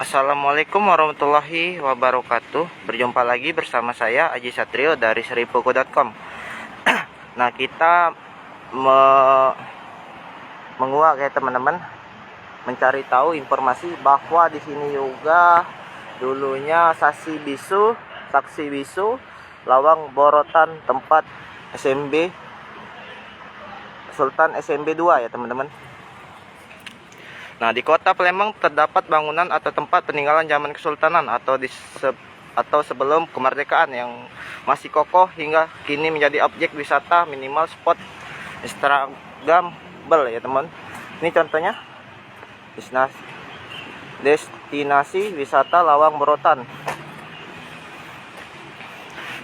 Assalamualaikum warahmatullahi wabarakatuh. Berjumpa lagi bersama saya Aji Satrio dari seribuku.com. Nah, kita menguak ya teman-teman, mencari tahu informasi bahwa di sini juga dulunya saksi bisu Lawang Borotan tempat SMB Sultan SMB 2 ya teman-teman. Nah, di kota Palembang terdapat bangunan atau tempat peninggalan zaman Kesultanan atau sebelum kemerdekaan yang masih kokoh hingga kini menjadi objek wisata minimal spot instagramable ya teman. Ini contohnya destinasi wisata Lawang Borotan.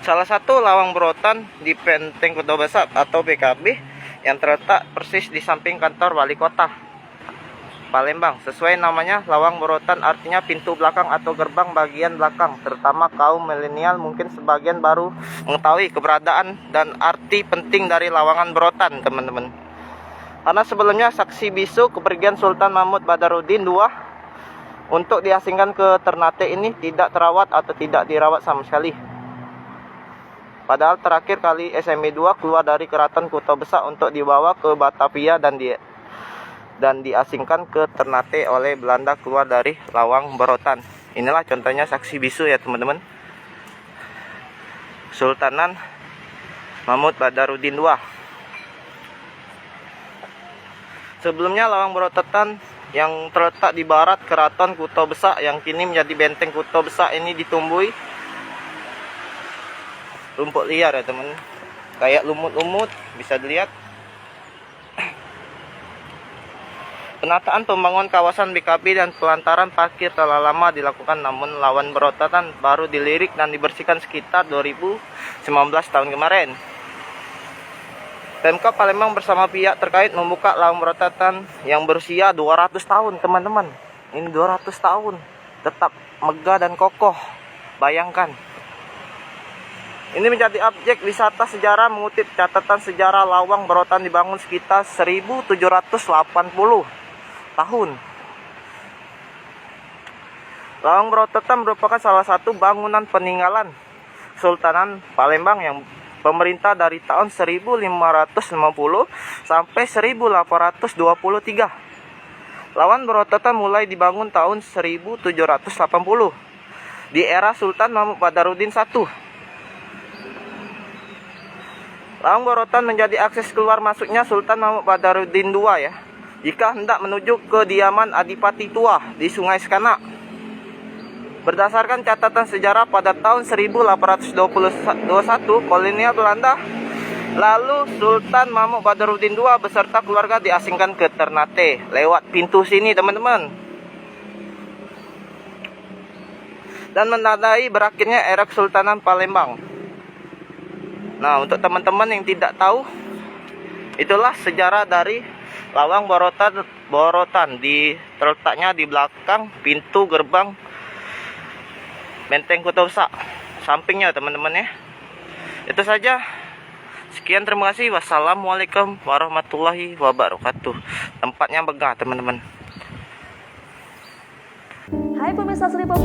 Salah satu Lawang Borotan di Benteng Kota Besar atau BKB yang terletak persis di samping kantor wali kota Palembang. Sesuai namanya, Lawang Borotan artinya pintu belakang atau gerbang bagian belakang. Terutama kaum milenial mungkin sebagian baru mengetahui keberadaan dan arti penting dari Lawangan Borotan, teman-teman. Karena sebelumnya saksi bisu kepergian Sultan Mahmud Badarudin II untuk diasingkan ke Ternate ini tidak terawat atau tidak dirawat sama sekali. Padahal terakhir kali SMB 2 keluar dari keraton Kota Besar untuk dibawa ke Batavia dan diasingkan ke Ternate oleh Belanda keluar dari Lawang Borotan. Inilah contohnya saksi bisu ya teman-teman. Sultanan Mahmud Badarudin II. Sebelumnya Lawang Borotan yang terletak di barat keraton Kota Besar yang kini menjadi benteng Kota Besar ini ditumbuhi rumput liar ya teman, kayak lumut-lumut bisa dilihat. Penataan pembangunan kawasan BKB dan pelantaran parkir telah lama dilakukan, namun Lawang Borotan baru dilirik dan dibersihkan sekitar 2019 tahun kemarin. Pemkab Palembang bersama pihak terkait membuka Lawang Borotan yang berusia 200 tahun, teman-teman. Ini 200 tahun tetap megah dan kokoh. Bayangkan. Ini menjadi objek wisata sejarah mengutip catatan sejarah Lawang Borotan dibangun sekitar 1780 tahun. Lawang Borotan merupakan salah satu bangunan peninggalan Sultanan Palembang yang pemerintah dari tahun 1550 sampai 1823. Lawang Borotan mulai dibangun tahun 1780 di era Sultan Mahmud Badarudin I. Lawang Borotan menjadi akses keluar masuknya Sultan Mahmud Badarudin II ya, jika hendak menuju kediaman Adipati Tua di Sungai Sekanak. Berdasarkan catatan sejarah pada tahun 1821 kolonial Belanda, lalu Sultan Mahmud Badarudin II beserta keluarga diasingkan ke Ternate lewat pintu sini teman-teman, dan menandai berakhirnya era Kesultanan Palembang. Nah, untuk teman-teman yang tidak tahu, itulah sejarah dari Lawang Borotan terletaknya di belakang pintu gerbang Benteng Kota Besar, sampingnya teman-teman ya. Itu saja. Sekian, terima kasih. Wassalamualaikum warahmatullahi wabarakatuh. Tempatnya megah teman-teman. Hai pemirsa Seribu